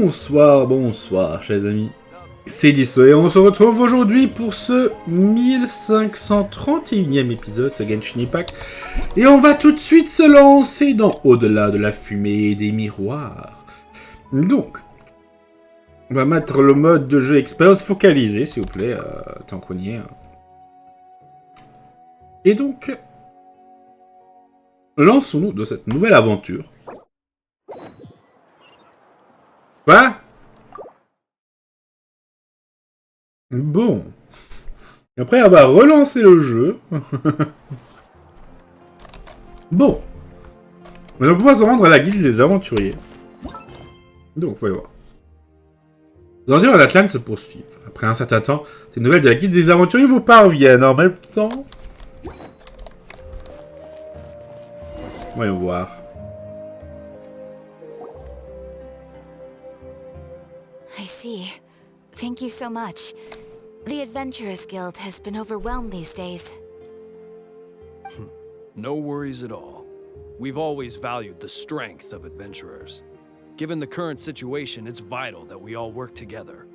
Bonsoir, bonsoir, chers amis. C'est Deaso et on se retrouve aujourd'hui pour ce 1531e épisode de Genshin Impact. Et on va tout de suite se lancer dans Au-delà de la fumée des miroirs. Donc, on va mettre le mode de jeu expérience focalisé, s'il vous plaît, tant qu'on y est. Et donc, lançons-nous de cette nouvelle aventure. Quoi ? Bon. Après, on va relancer le jeu. Bon. On va pouvoir se rendre à la guilde des aventuriers. Donc, voyons voir. Les aventures à l'Atlante se poursuivent. Après un certain temps, des nouvelles de la guilde des aventuriers vous parviennent. En même temps... Voyons voir. I see. Thank you so much. The Adventurers Guild has been overwhelmed these days. No worries at all. We've always valued the strength of adventurers. Given the current situation, it's vital that we all work together.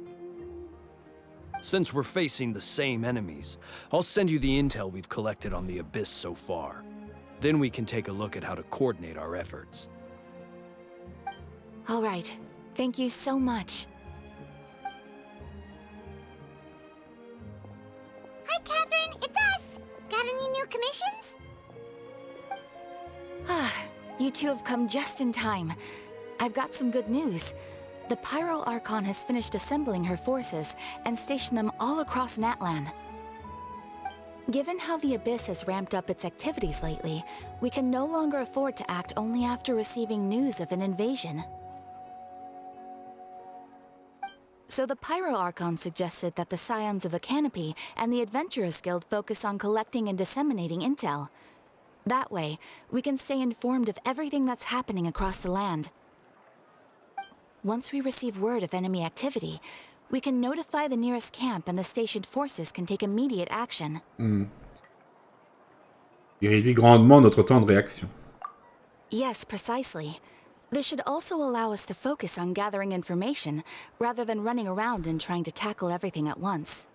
Since we're facing the same enemies, I'll send you the intel we've collected on the Abyss so far. Then we can take a look at how to coordinate our efforts. All right. Thank you so much. Hi, Catherine, it's us! Got any new commissions? You two have come just in time. I've got some good news. The Pyro Archon has finished assembling her forces and stationed them all across Natlan. Given how the Abyss has ramped up its activities lately, we can no longer afford to act only after receiving news of an invasion. So the Pyro Archon suggested that the Scions of the Canopy and the Adventurers Guild focus on collecting and disseminating intel. That way, we can stay informed of everything that's happening across the land. Once we receive word of enemy activity, we can notify the nearest camp and the stationed forces can take immediate action. Il réduit grandement notre temps de réaction. Yes, precisely. This should also allow us to focus on gathering information, rather than running around and trying to tackle everything at once.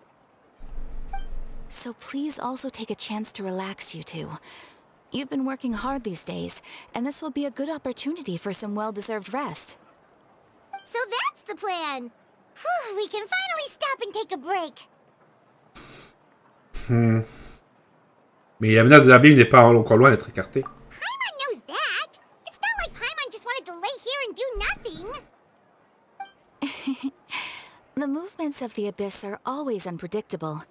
So please also take a chance to relax, you two. You've been working hard these days, and this will be a good opportunity for some well-deserved rest. So that's the plan! Whew, we can finally stop and take a break! Mais la menace de l'abîme n'est pas encore loin d'être écartée. Paimon knows that! It's not like Paimon just wanted to lay here and do nothing! The movements of the Abyss are always unpredictable.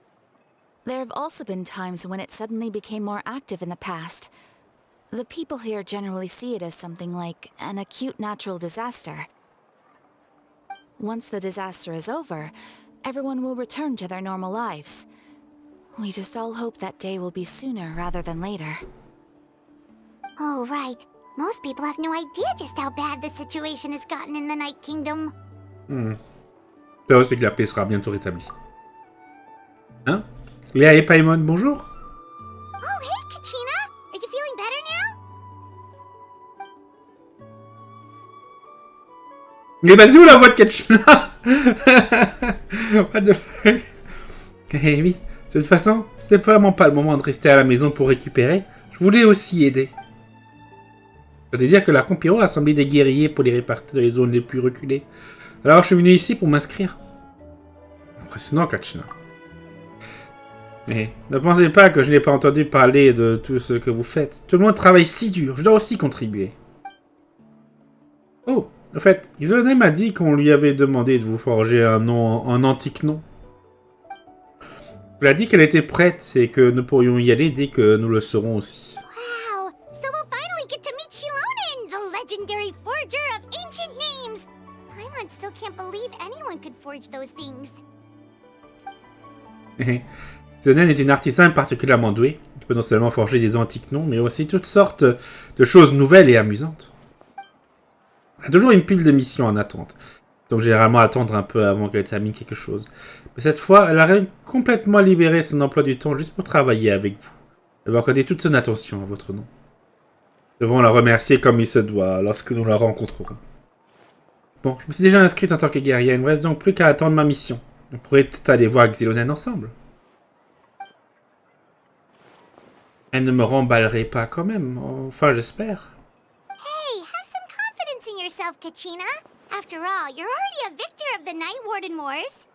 There have also been times when it suddenly became more active in the past. The people here generally see it as something like an acute natural disaster. Once the disaster is over, everyone will return to their normal lives. We just all hope that day will be sooner rather than later. Oh, right. Most people have no idea just how bad the situation has gotten in the Night Kingdom. L'heure, c'est que la paix sera bientôt rétablie. Hein? Léa et Paimon, bonjour. Oh, hey, Kachina! Are you feeling better now? Mais vas-y, où la voix de Kachina? What the fuck? Eh oui, de toute façon, c'était vraiment pas le moment de rester à la maison pour récupérer. Je voulais aussi aider. Je veux dire que la Compiro a assemblé des guerriers pour les répartir dans les zones les plus reculées. Alors je suis venu ici pour m'inscrire. Impressionnant, Kachina. Mais ne pensez pas que je n'ai pas entendu parler de tout ce que vous faites. Tout le monde travaille si dur, je dois aussi contribuer. Oh, en fait, Xilonen m'a dit qu'on lui avait demandé de vous forger un antique nom. Elle a dit qu'elle était prête et que nous pourrions y aller dès que nous le serons aussi. Wow! So we'll finally get to meet Xilonen, the legendary forger of ancient names! Paimon still can't believe anyone could forge those things. Xilonen est une artisan particulièrement douée. Elle peut non seulement forger des antiques noms, mais aussi toutes sortes de choses nouvelles et amusantes. Elle a toujours une pile de missions en attente. Donc généralement attendre un peu avant qu'elle termine quelque chose. Mais cette fois, elle a complètement libéré son emploi du temps juste pour travailler avec vous. Elle va accorder toute son attention à votre nom. Nous devons la remercier comme il se doit lorsque nous la rencontrerons. Bon, je me suis déjà inscrite en tant que guerrière. Il ne me reste donc plus qu'à attendre ma mission. On pourrait peut-être aller voir Xilonen ensemble. Elle ne me remballerait pas quand même. Enfin, j'espère. Hey, have some confidence in yourself, Kachina. After all, you're already a victor of the Night Warden Wars.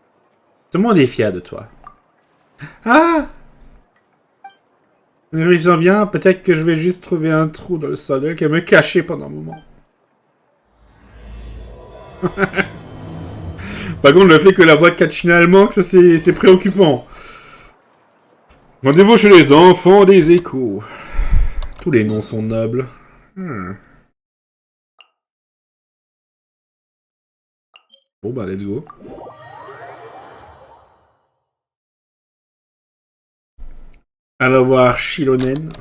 Tout le monde est fier de toi. Ah! En réfléchissant bien, peut-être que je vais juste trouver un trou dans le sol et me cacher pendant un moment. Par contre, le fait que la voix de Kachina elle manque, ça c'est préoccupant. Rendez-vous chez les enfants des échos. Tous les noms sont nobles. Bon bah, let's go. Allons voir Xilonen.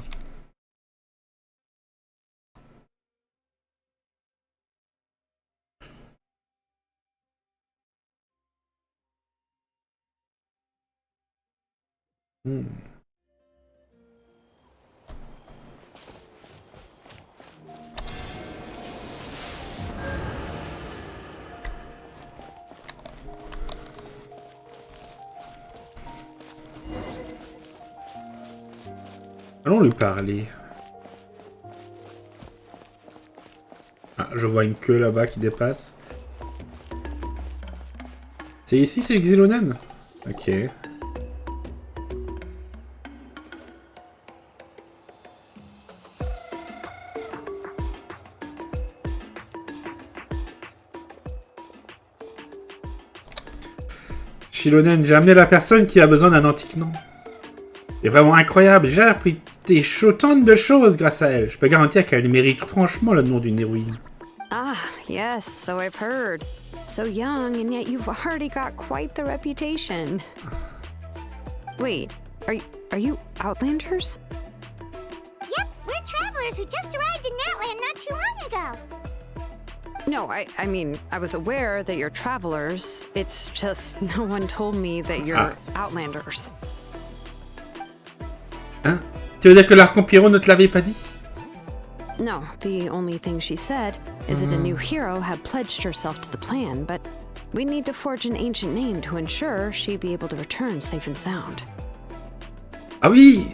Allons lui parler. Ah, je vois une queue là-bas qui dépasse. C'est ici, c'est Xilonen? Ok. Xilonen, j'ai amené la personne qui a besoin d'un antique nom. C'est vraiment incroyable, j'ai appris autant de choses grâce à elle. Je peux garantir qu'elle mérite franchement le nom d'une héroïne. Ah, yes, so I've heard. So young, and yet you've already got quite the reputation. Wait, are you Outlanders? Yep, we're travelers who just arrived in Natland not too long ago. No, I mean, I was aware that you're travelers. It's just no one told me that you're Outlanders. Hein? Tu veux dire que l'Archon ne te l'avait pas dit? No, the only thing she said is that a new hero had pledged herself to the plan, but we need to forge an ancient name to ensure she'd be able to return safe and sound. Ah oui!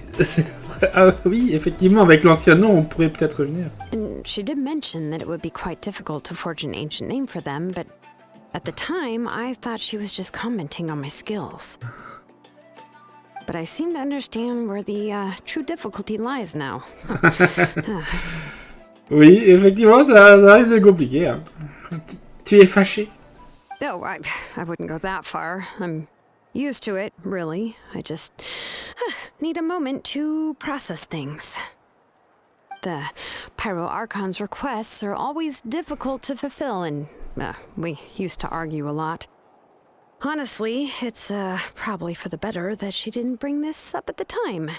Ah oui, effectivement, avec l'Ancien Nom, on pourrait peut-être revenir. And she did mention that it would be quite difficult to forge an ancient name for them, but at the time, I thought she was just commenting on my skills. But I seem to understand where the true difficulty lies now. Oui, effectivement, ça risque d'être compliqué. Hein. Tu es fâché? Oh, I wouldn't go that far. I'm used to it, really. I just need a moment to process things. The Pyro Archon's requests are always difficult to fulfill, and we used to argue a lot. Honestly, it's probably for the better that she didn't bring this up at the time.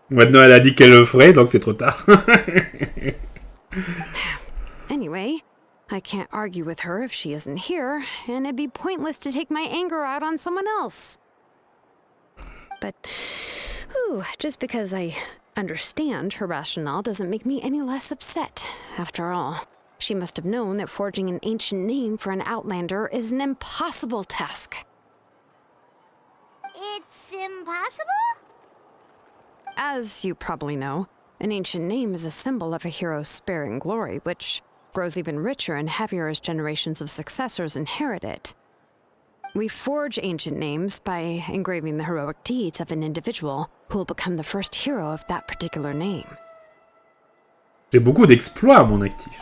Maintenant, elle a dit qu'elle le ferait, donc c'est trop tard. Anyway, I can't argue with her if she isn't here, and it'd be pointless to take my anger out on someone else. But, just because I understand her rationale doesn't make me any less upset. After all, she must have known that forging an ancient name for an Outlander is an impossible task. It's impossible? As you probably know, an ancient name is a symbol of a hero's sparing glory, which grows even richer and heavier as generations of successors inherit it. We forge ancient names by engraving the heroic deeds of an individual who will become the first hero of that particular name. J'ai beaucoup d'exploits à mon actif.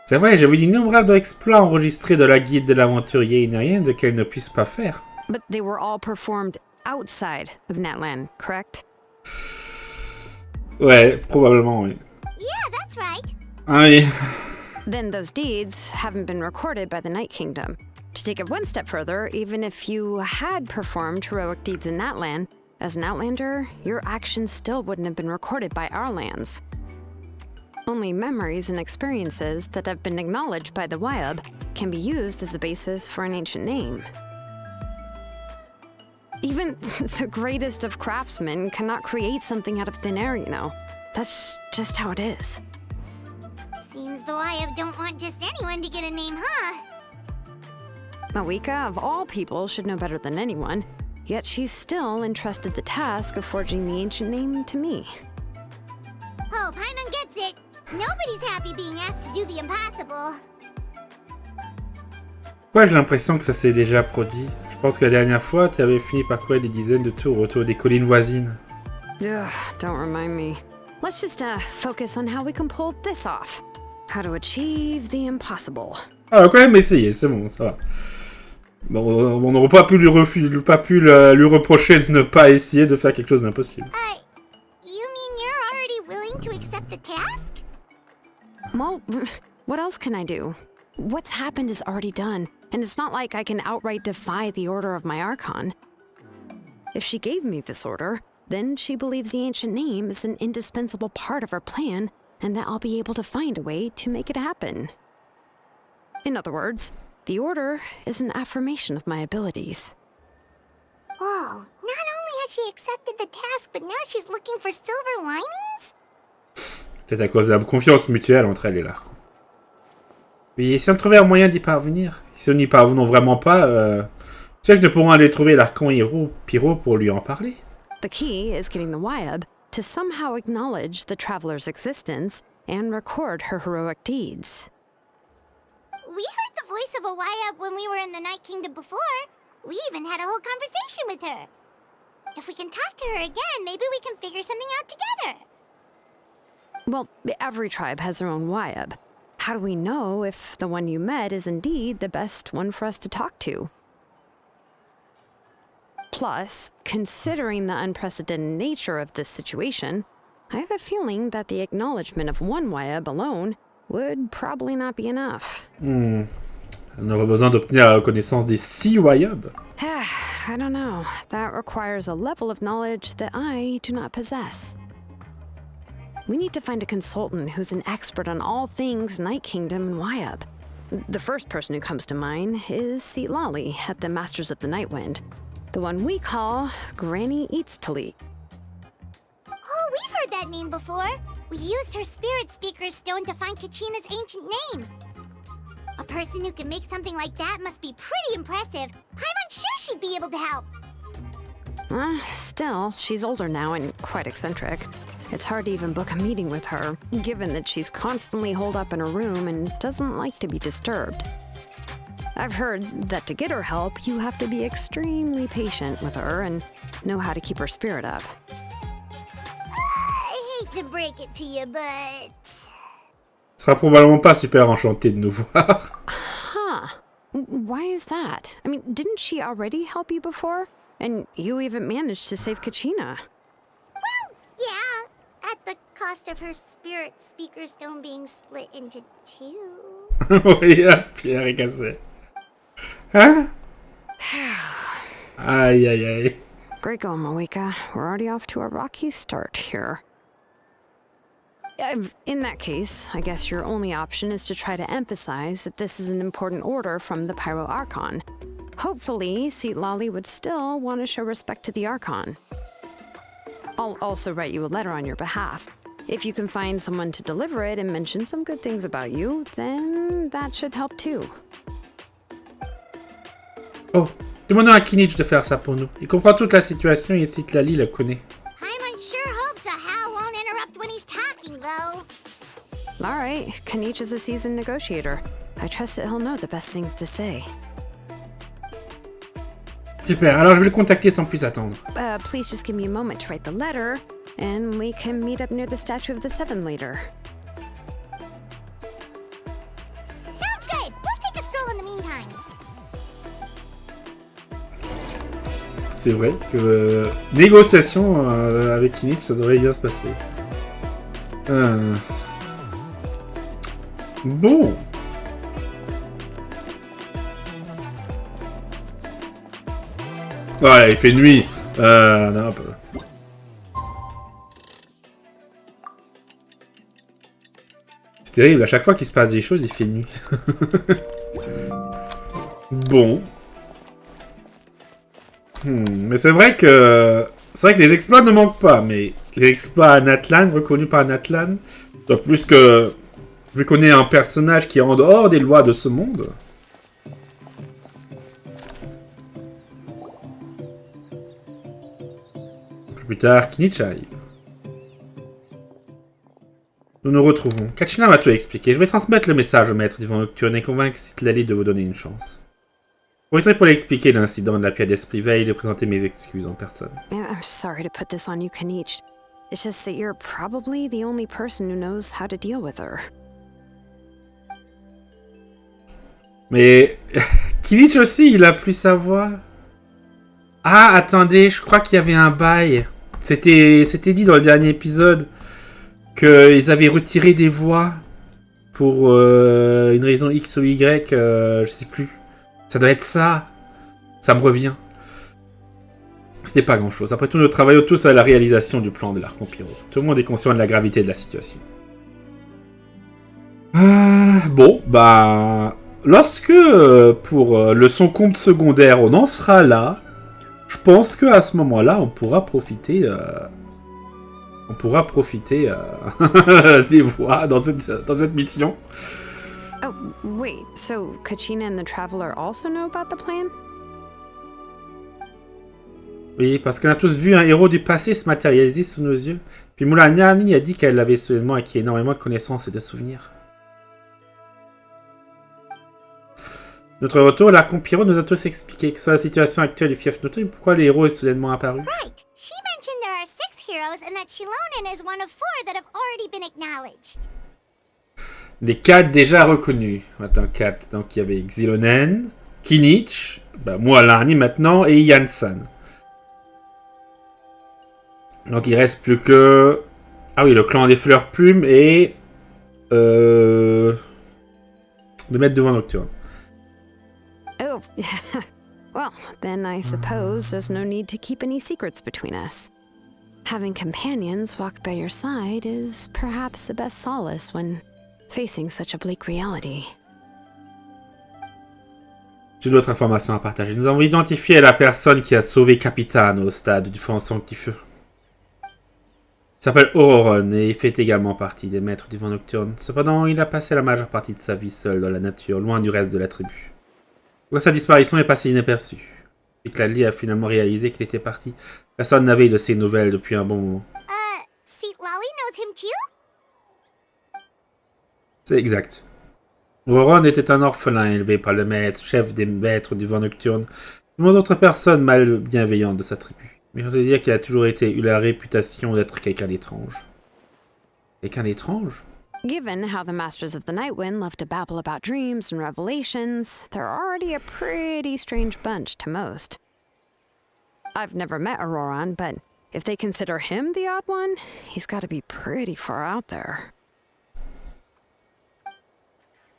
C'est vrai, j'ai vu d'innombrables exploits enregistrés de la guide de l'aventurier, il n'y a rien de qu'elle ne puisse pas faire. But they were all performed outside of Natlan, correct? Ouais, probablement, oui. Yeah, that's right. Ah oui. Then those deeds haven't been recorded by the Night Kingdom. To take it one step further, even if you had performed heroic deeds in Natlan, as an Outlander, your actions still wouldn't have been recorded by our lands. Only memories and experiences that have been acknowledged by the Wyab can be used as a basis for an ancient name. Even the greatest of craftsmen cannot create something out of thin air, you know. That's just how it is. Seems the Wyab don't want just anyone to get a name, huh? Mawika, of all people, should know better than anyone. Yet she's still entrusted the task of forging the ancient name to me. Oh, Paimon gets it. Nobody's happy being asked to do the impossible. Ouais, j'ai l'impression que ça s'est déjà produit. Je pense que la dernière fois, tu avais fini par courir des dizaines de tours autour des collines voisines. Ugh, don't remind me. Let's just focus on how we can pull this off. How to achieve the impossible. Ah, on a quand même essayé, c'est bon, ça va. Bon, on n'aurait pas pu lui reprocher de ne pas essayer de faire quelque chose d'impossible. You mean you're already willing to accept the task? Well, what else can I do? What's happened is already done, and it's not like I can outright defy the order of my Archon. If she gave me this order, then she believes the ancient name is an indispensable part of her plan, and that I'll be able to find a way to make it happen. In other words, the order is an affirmation of my abilities. Whoa, not only has she accepted the task, but now she's looking for silver linings? C'est à cause de la confiance mutuelle entre elle et l'Archon. Oui, si on trouvait un moyen d'y parvenir, si nous n'y parvenons vraiment pas, tu sais que nous pourrons aller trouver l'Archon Pyro pour lui en parler. The key is getting the Wyab to somehow acknowledge the traveler's existence and record her heroic deeds. We heard the voice of a Wyab when we were in the Night Kingdom before. We even had a whole conversation with her. If we can talk to her again, maybe we can figure something out together. Well, every tribe has their own Wyab. How do we know if the one you met is indeed the best one for us to talk to? Plus, considering the unprecedented nature of this situation, I have a feeling that the acknowledgement of one Wyab alone would probably not be enough. On aura besoin d'obtenir la reconnaissance des 6 Wyab. I don't know. That requires a level of knowledge that I do not possess. We need to find a consultant who's an expert on all things Night Kingdom and Wyab. The first person who comes to mind is Xilonen at the Masters of the Nightwind, the one we call Granny Eats to Leap. Oh, we've heard that name before. We used her spirit speaker stone to find Kachina's ancient name. A person who can make something like that must be pretty impressive. I'm unsure she'd be able to help. Still, she's older now and quite eccentric. It's hard to even book a meeting with her, given that she's constantly holed up in her room and doesn't like to be disturbed. I've heard that to get her help, you have to be extremely patient with her and know how to keep her spirit up. I hate to break it to you, but... Sera probablement pas super enchanté de nous voir. Huh. Why is that? I mean, didn't she already help you before? And you even managed to save Kachina. Well, yeah. At the cost of her spirit speaker stone being split into 2. Oui, la pierre est cassée. Hein? Aïe, aïe, aïe. Great going, Mawika. We're already off to a rocky start here. In that case, I guess your only option is to try to emphasize that this is an important order from the Pyro Archon. Hopefully, Xilonen would still want to show respect to the Archon. I'll also write you a letter on your behalf. If you can find someone to deliver it and mention some good things about you, then that should help too. Oh, demandons à Kinich de faire ça pour nous. Il comprend toute la situation et Xilonen la connaît. I'm unsure hopes a Hal won't interrupt when he's talking, though. All right, Kinich is a seasoned negotiator. I trust that he'll know the best things to say. Super, alors je vais le contacter sans plus attendre. Please just give me a moment to write the letter, and we can meet up near the Statue of the Seven later. Sounds good. We'll take a stroll in the meantime. C'est vrai que négociation avec Kinich, ça devrait bien se passer. Bon. Ouais, il fait nuit. Non, pas... C'est terrible, à chaque fois qu'il se passe des choses, il fait nuit. Bon. Mais c'est vrai que les exploits ne manquent pas, mais les exploits à Natlan, reconnus par Natlan, doivent plus que Vu qu'on est un personnage qui est en dehors des lois de ce monde. Plus tard, Kinich arrive. Nous nous retrouvons. Kachina m'a tout expliqué. Je vais transmettre le message au maître du vent nocturne et convaincre Citlali de vous donner une chance. Je profiterai pour lui expliquer l'incident de la pierre d'esprit veille et de présenter mes excuses en personne. I'm sorry to put this on you, Kanich. It's just that you're probably the only person who knows how to deal with her. Mais Kinich aussi, il a plus sa voix. Ah, attendez, je crois qu'il y avait un bail. C'était dit dans le dernier épisode qu'ils avaient retiré des voix pour une raison X ou Y, je sais plus. Ça doit être ça. Ça me revient. C'était pas grand chose. Après tout, nous travaillons tous à la réalisation du plan de l'arc Empiro. Tout le monde est conscient de la gravité de la situation. Bon, bah... Lorsque, pour le son compte secondaire, on en sera là, je pense qu'à ce moment-là, on pourra profiter des voix dans cette mission. Oh, wait, so Kachina and the Traveler also know about the plan? Oui, parce qu'on a tous vu un héros du passé se matérialiser sous nos yeux. Puis Moulaniani a dit qu'elle avait seulement acquis énormément de connaissances et de souvenirs. Notre retour, l'arc Empiro nous a tous expliqué que ce soit la situation actuelle du fief noté, pourquoi le héros est soudainement apparu. Right. She mentioned there are 6 heroes and that Xilonen is one of 4 that have already been acknowledged. Des 4 déjà reconnus. Attends, 4. Donc il y avait Xilonen, Kinich, bah, Moulani maintenant, et Yansan. Donc il reste plus que... Ah oui, le clan des fleurs plumes et... Le maître de vent nocturne. Oh, well, then I suppose there's no need to keep any secrets between us. Having companions walk by your side is perhaps the best solace when facing such a bleak reality. J'ai d'autres informations à partager. Nous avons identifié la personne qui a sauvé Capitaine au stade du fond sanctifeux. Il s'appelle Auroron et il fait également partie des maîtres du vent nocturne. Cependant, il a passé la majeure partie de sa vie seul dans la nature, loin du reste de la tribu. Pourquoi sa disparition est passée inaperçue? Citlali a finalement réalisé qu'il était parti. Personne n'avait de ses nouvelles depuis un bon moment. Citlali knows him too? C'est exact. Auroron était un orphelin élevé par le maître, chef des maîtres du vent nocturne, et autres personnes mal bienveillantes de sa tribu. Mais je dois dire qu'il a toujours eu la réputation d'être quelqu'un d'étrange. Quelqu'un d'étrange? Given how the Masters of the Nightwind love to babble about dreams and revelations, they're already a pretty strange bunch to most. I've never met Auroron, but if they consider him the odd one, he's got to be pretty far out there.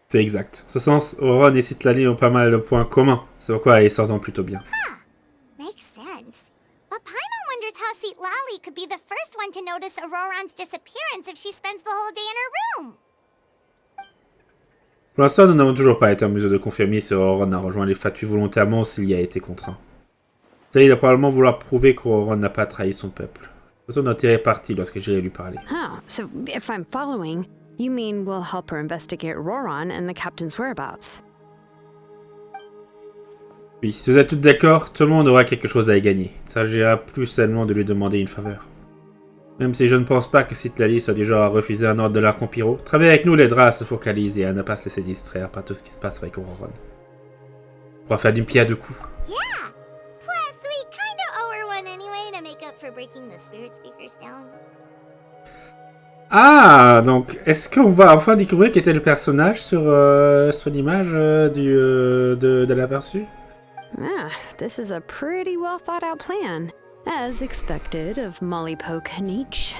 C'est exact. En ce sens, Auroron et Citlali ont pas mal de points communs. C'est pourquoi ils s'entendent plutôt bien. Makes sense. But Paimon wonders how Citlali could be the first one to notice Auroron's disappearance if she spends the whole day in her room. Pour l'instant, nous n'avons toujours pas été en mesure de confirmer si Auroron a rejoint les Fatuis volontairement ou s'il y a été contraint. Il va probablement vouloir prouver qu'Auroron n'a pas trahi son peuple. De toute façon, notre est parti lorsque j'irai lui parler. Oh, so if I'm following, you mean we'll help her investigate Auroron and the captain's whereabouts? Oui, si vous êtes toutes d'accord, tout le monde aura quelque chose à y gagner. Il s'agira plus seulement de lui demander une faveur. Même si je ne pense pas que Citlali soit du genre à refuser un ordre de l'arc Empiro, travailler avec nous l'aidera à se focaliser et à ne pas se laisser distraire par tout ce qui se passe avec Auroron. On pourra faire d'une pierre deux coups. Yeah! Plus, we kinda owe her one anyway to make up for breaking the spirit speakers down. Ah, donc, est-ce qu'on va enfin découvrir qui était le personnage sur l'image de l'aperçu? Ah, this is a pretty well thought out plan, as expected of Mollypo Kanich.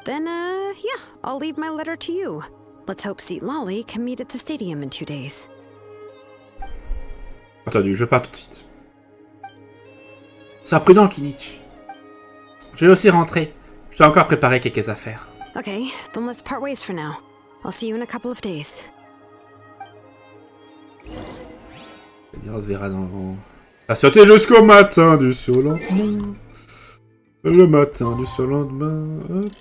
Then, yeah, I'll leave my letter to you. Let's hope Citlali can meet at the stadium in 2 days. Entendu, je pars tout de suite. Sois prudent, Kinich. Je vais aussi rentrer. Je dois encore préparer quelques affaires. Okay, then let's part ways for now. I'll see you in a couple of days. On se verra dans... Patientez jusqu'au matin du surlendemain. Le matin du surlendemain. Hop.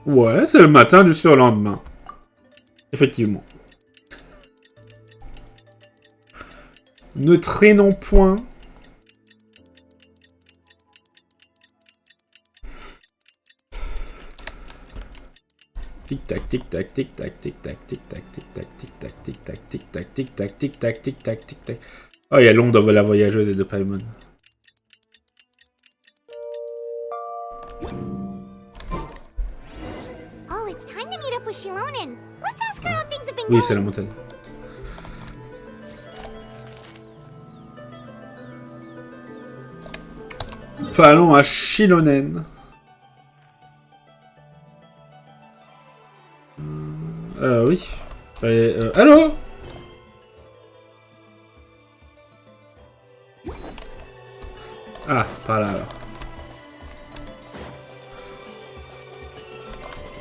Ouais, c'est le matin du surlendemain. Effectivement. Ne traînons point. Tic-tac, tic-tac, tic-tac, tic-tac, tic-tac, tic-tac, tic-tac, tic-tac, tic-tac, tic-tac, tic-tac, tic-tac, tic-tac. Oh, il y a l'ombre de la voyageuse et de Paimon. Oh, it's time to meet up with Xilonen. Let's ask her how things have been Oui, going. c'est la montagne. Enfin, allons à Xilonen. Oui. Allô? Ah, par là alors.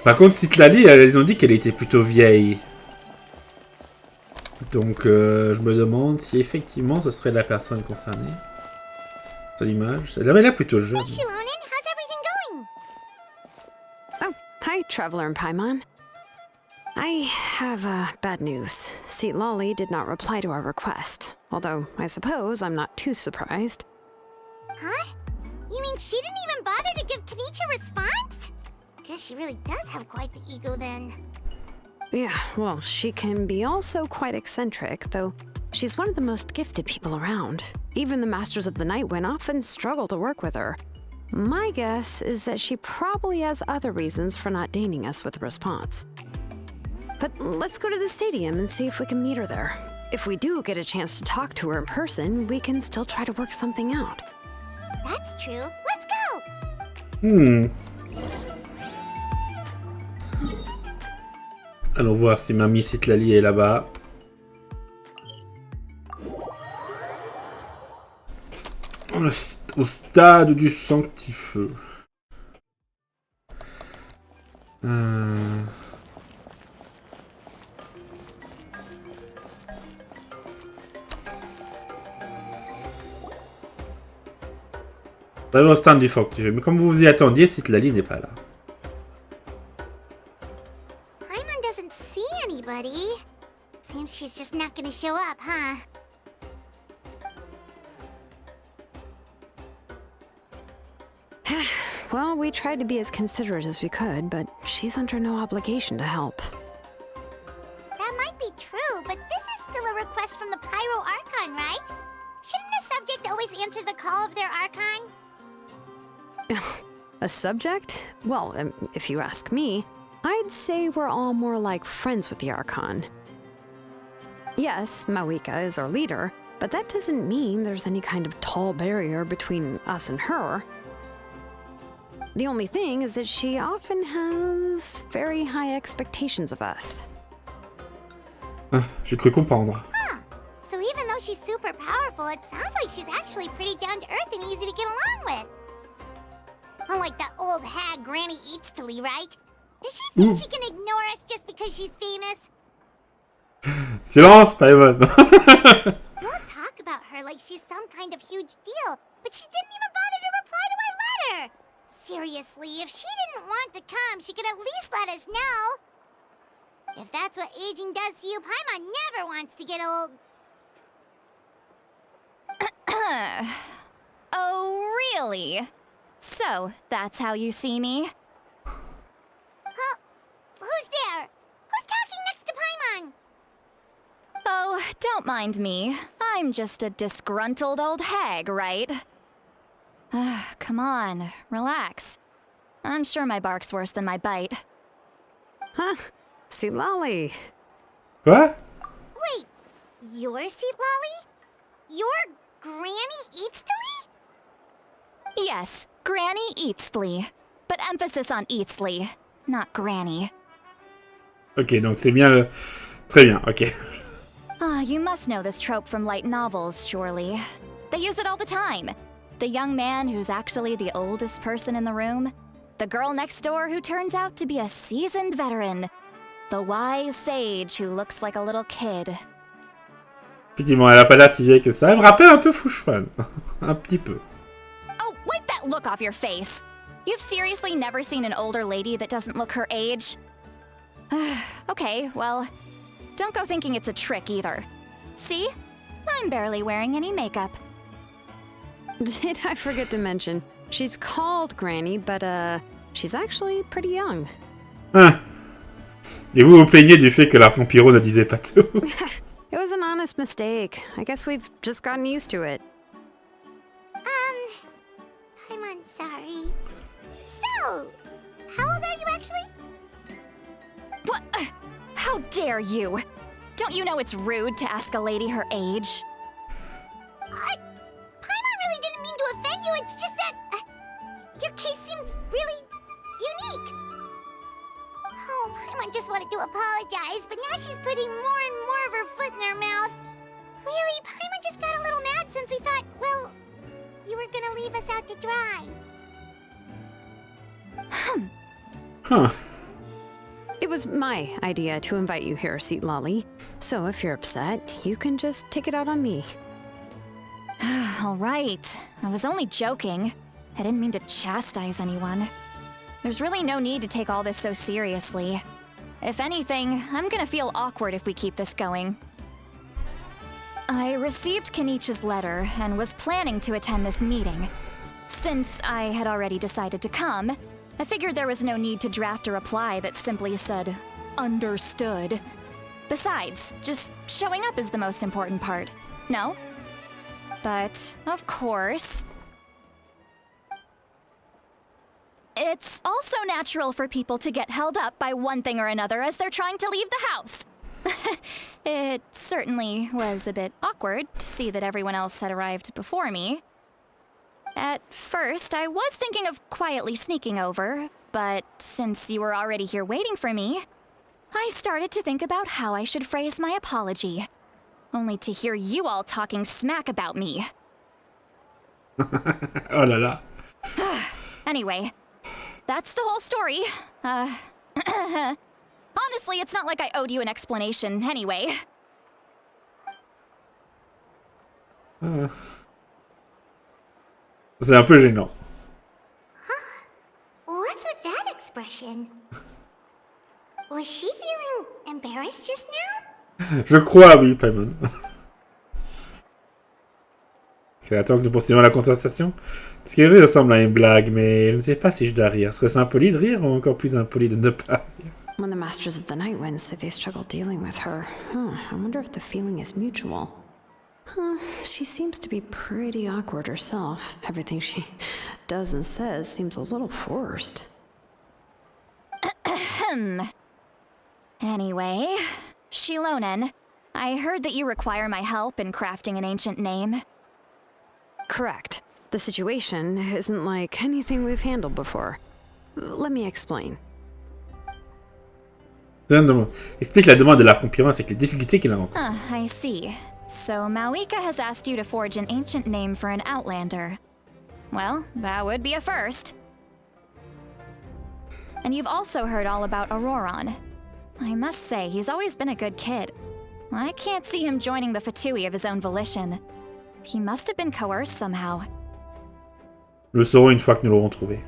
Par contre, Citlali, ils ont dit qu'elle était plutôt vieille. Donc, je me demande si effectivement ce serait la personne concernée. Sur l'image. Elle avait l'air plutôt jeune. Hey, Xilonen, how's everything going? Oh, hi, Traveler and Paimon. I have bad news. Xilonen did not reply to our request. Although, I suppose I'm not too surprised. Huh? You mean she didn't even bother to give Kenichi a response? Guess she really does have quite the ego then. Yeah, well, she can be also quite eccentric, though she's one of the most gifted people around. Even the Masters of the Nightwind often struggle to work with her. My guess is that she probably has other reasons for not deigning us with a response. But let's go to the stadium and see if we can meet her there. If we do get a chance to talk to her in person, we can still try to work something out. That's true. Let's go! Allons voir si Mamie Citlali est là-bas. Au stade du sanctifeu. Au stand du sanctifeu. Mais comme vous vous y attendiez, Citlali n'est pas là. Paimon doesn't see anybody. Seems she's just not gonna show up, huh? Well, we tried to be as considerate as we could, but she's under no obligation to help. That might be true, but this is still a request from the Pyro Archon, right? Shouldn't the subject always answer the call of their Archon? A subject? Well, if you ask me, I'd say we're all more like friends with the Archon. Yes, Mawika is our leader, but that doesn't mean there's any kind of tall barrier between us and her. The only thing is that she often has very high expectations of us. J'ai cru comprendre. Huh. So even though she's super powerful, it sounds like she's actually pretty down to earth and easy to get along with. Unlike that old hag Granny Eatstily, right? Does she think she can ignore us just because she's famous? Silence, Paimon. We'll talk about her like she's some kind of huge deal, but she didn't even bother to reply to our letter. Seriously, if she didn't want to come, she could at least let us know. If that's what aging does to you, Paimon never wants to get old. Oh, really? So, that's how you see me? Who's there? Who's talking next to Paimon? Oh, don't mind me. I'm just a disgruntled old hag, right? Come on, relax. I'm sure my bark's worse than my bite. Huh? Xilonen. Quoi? Wait, you're Citlali? You're Granny Eatstily? Yes, Granny Eatstly. But emphasis on Eatstly, not Granny. Ok, donc c'est bien le... Très bien, ok. You must know this trope from light novels, surely. They use it all the time. The young man who's actually the oldest person in the room. The girl next door who turns out to be a seasoned veteran. The wise sage who looks like a little kid. Effectivement, elle a pas l'air si vieille que ça. Elle me rappelle un peu Fouchouane. Un petit peu. Oh, wipe that look off your face! You've seriously never seen an older lady that doesn't look her age? Okay, well, don't go thinking it's a trick either. See? I'm barely wearing any makeup. Did I forget to mention? She's called Granny, but she's actually pretty young. Ah. Et vous vous plaignez du fait que la Pompiro ne disait pas tout. It was an honest mistake. I guess we've just gotten used to it. I'm sorry. So, how old are you actually? What? How dare you? Don't you know it's rude to ask a lady her age? Paimon really didn't mean to offend you, it's just that your case seems really unique. Oh, Paimon just wanted to apologize, but now she's putting more and more of her foot in her mouth. Really, Paimon just got a little mad since we thought, well, you were gonna leave us out to dry. Huh. It was my idea to invite you here, Seat Lolly. So if you're upset, you can just take it out on me. All right. I was only joking. I didn't mean to chastise anyone. There's really no need to take all this so seriously. If anything, I'm gonna feel awkward if we keep this going. I received Kenichi's letter and was planning to attend this meeting. Since I had already decided to come, I figured there was no need to draft a reply that simply said, "Understood." Besides, just showing up is the most important part, no? But, of course, it's also natural for people to get held up by one thing or another as they're trying to leave the house. It certainly was a bit awkward to see that everyone else had arrived before me. At first, I was thinking of quietly sneaking over, but since you were already here waiting for me, I started to think about how I should phrase my apology. Only to hear you all talking smack about me. Oh là là. Anyway, that's the whole story. Honestly, it's not like I owed you an explanation anyway. C'est un peu gênant. What's with that expression? Was she feeling embarrassed just now? Je crois, oui, Paimon. Ok, attends que nous poursuivons la conversation. Ce qui ressemble à une blague, mais je ne sais pas si je dois rire. Serait-ce impoli de rire ou encore plus impoli de ne pas rire? When the Masters of the Night Wind say they struggle dealing with her, I wonder if the feeling is mutual. She seems to be pretty awkward herself. Everything she does and says seems a little forced. Anyway, Xilonen, I heard that you require my help in crafting an ancient name. Correct. The situation isn't like anything we've handled before. Let me explain. Explique la demande de la concurrence avec les difficultés qu'il a rencontrées. I see. So Mawika has asked you to forge an ancient name for an Outlander. Well, that would be a first. And you've also heard all about Auroron. I must say, he's always been a good kid. I can't see him joining the Fatui of his own volition. He must have been coerced somehow. Nous le saurons une fois que nous l'aurons trouvé.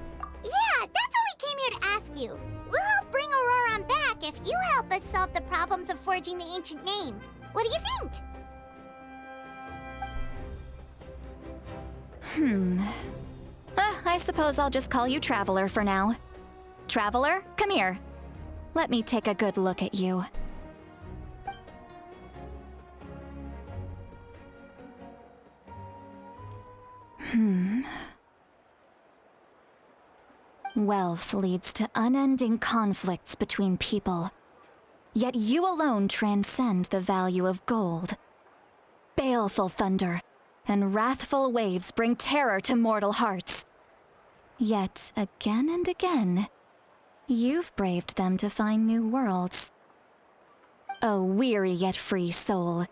Yeah, that's what we came here to ask you. We'll help bring Auroron back if you help us solve the problems of forging the ancient name. What do you think? I suppose I'll just call you Traveler for now. Traveler, come here. Let me take a good look at you. Wealth leads to unending conflicts between people. Yet you alone transcend the value of gold. Baleful thunder and wrathful waves bring terror to mortal hearts. Yet again and again, you've braved them to find new worlds. A weary yet free soul,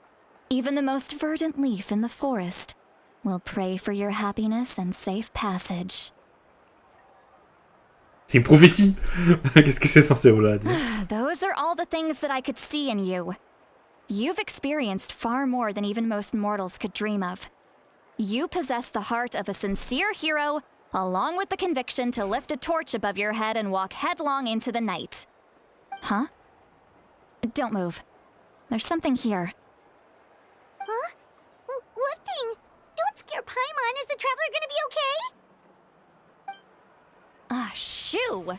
even the most verdant leaf in the forest will pray for your happiness and safe passage. C'est une prophétie. Qu'est-ce que c'est censé vouloir dire? Those are all the things that I could see in you. You've experienced far more than even most mortals could dream of. You possess the heart of a sincere hero along with the conviction to lift a torch above your head and walk headlong into the night. Huh? Don't move. There's something here. Huh? What thing? Don't scare Paimon. Is the traveler gonna be okay? Ah, shoo!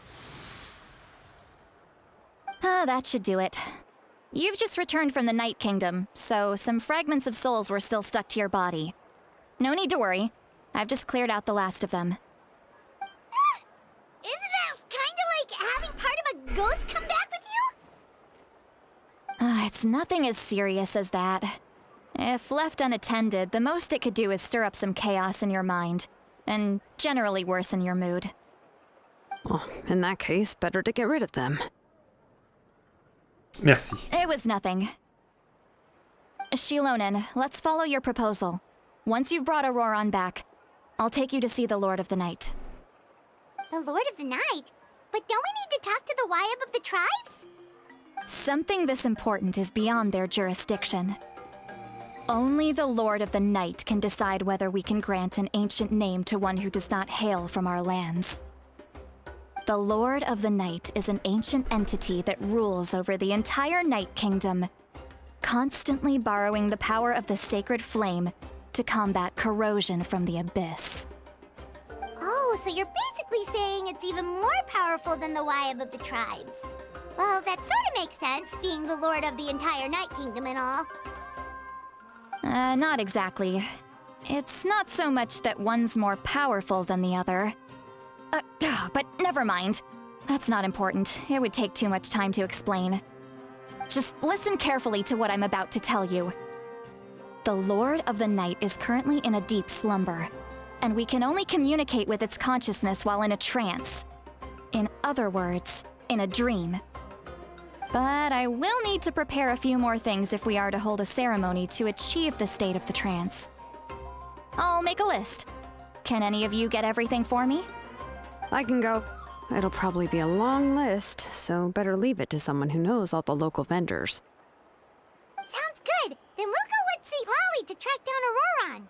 Ah, that should do it. You've just returned from the Night Kingdom, so some fragments of souls were still stuck to your body. No need to worry. I've just cleared out the last of them. Isn't that kinda like having part of a ghost come back with you? It's nothing as serious as that. If left unattended, the most it could do is stir up some chaos in your mind, and generally worsen your mood. Well, in that case, better to get rid of them. Merci. It was nothing. Xilonen, let's follow your proposal. Once you've brought Auroran back, I'll take you to see the Lord of the Night. The Lord of the Night? But don't we need to talk to the Wyab of the tribes? Something this important is beyond their jurisdiction. Only the Lord of the Night can decide whether we can grant an ancient name to one who does not hail from our lands. The Lord of the Night is an ancient entity that rules over the entire Night Kingdom, constantly borrowing the power of the sacred flame to combat corrosion from the abyss. Oh, so you're basically saying it's even more powerful than the Wyab of the tribes. Well, that sort of makes sense, being the lord of the entire Night Kingdom and all. Not exactly. It's not so much that one's more powerful than the other. But never mind. That's not important. It would take too much time to explain. Just listen carefully to what I'm about to tell you. The Lord of the Night is currently in a deep slumber, and we can only communicate with its consciousness while in a trance. In other words, in a dream. But I will need to prepare a few more things if we are to hold a ceremony to achieve the state of the trance. I'll make a list. Can any of you get everything for me? I can go. It'll probably be a long list, so better leave it to someone who knows all the local vendors. Sounds good. Then we'll go with St. Lolly to track down Auroran.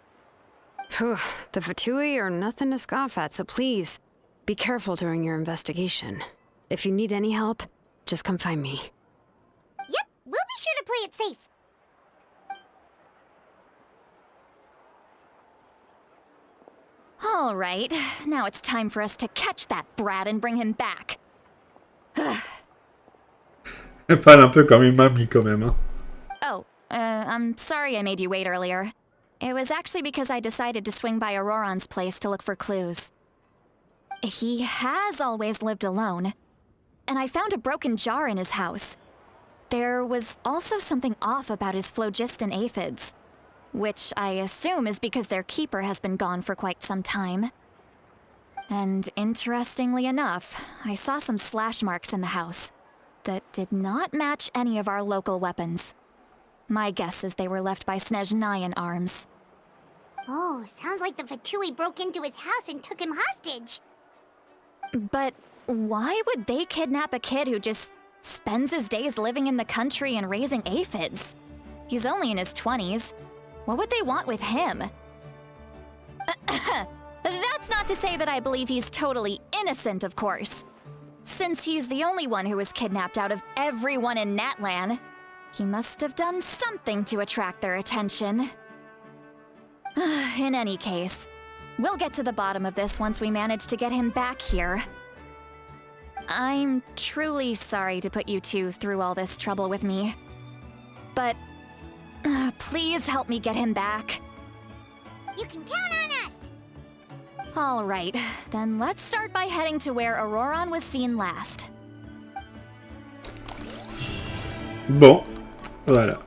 Phew, the Fatui are nothing to scoff at, so please, be careful during your investigation. If you need any help, just come find me. Yep, we'll be sure to play it safe. All right, now it's time for us to catch that brat and bring him back. Elle parle un peu comme une mamie quand même, hein. Oh, I'm sorry I made you wait earlier. It was actually because I decided to swing by Auroran's place to look for clues. He has always lived alone, and I found a broken jar in his house. There was also something off about his phlogiston aphids, which I assume is because their keeper has been gone for quite some time. And interestingly enough, I saw some slash marks in the house that did not match any of our local weapons. My guess is they were left by Snezhnayan arms. Oh, sounds like the Fatui broke into his house and took him hostage. But why would they kidnap a kid who just spends his days living in the country and raising aphids? He's only in his 20s. What would they want with him? That's not to say that I believe he's totally innocent, of course. Since he's the only one who was kidnapped out of everyone in Natlan, he must have done something to attract their attention. In any case, we'll get to the bottom of this once we manage to get him back here. I'm truly sorry to put you two through all this trouble with me. But please help me get him back. You can count on us! All right, then let's start by heading to where Auroran was seen last. Bon, voilà.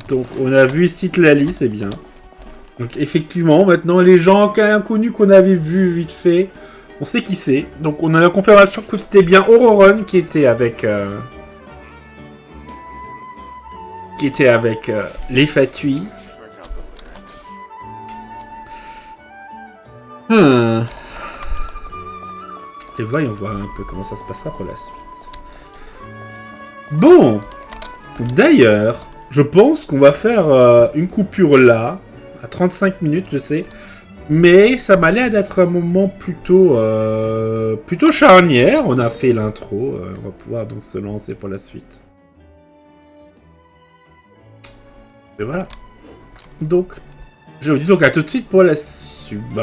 Donc, on a vu Citlali, c'est bien. Donc, effectivement, maintenant, les gens inconnus qu'on avait vus vite fait, on sait qui c'est. Donc, on a la confirmation que c'était bien Auroran qui était avec... les Fatui. Et voyons voir un peu comment ça se passera pour la suite. Bon, d'ailleurs, je pense qu'on va faire une coupure là, à 35 minutes, je sais. Mais ça m'a l'air d'être un moment plutôt charnière. On a fait l'intro, on va pouvoir donc se lancer pour la suite. Et voilà. Donc, je vous dis donc à tout de suite pour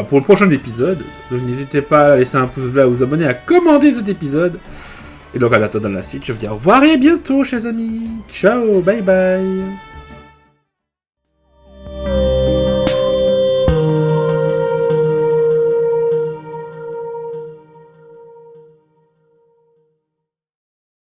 pour le prochain épisode. Donc n'hésitez pas à laisser un pouce bleu, à vous abonner, à commenter cet épisode. Et donc en attendant la suite, je vous dis au revoir et à bientôt, chers amis. Ciao, bye bye.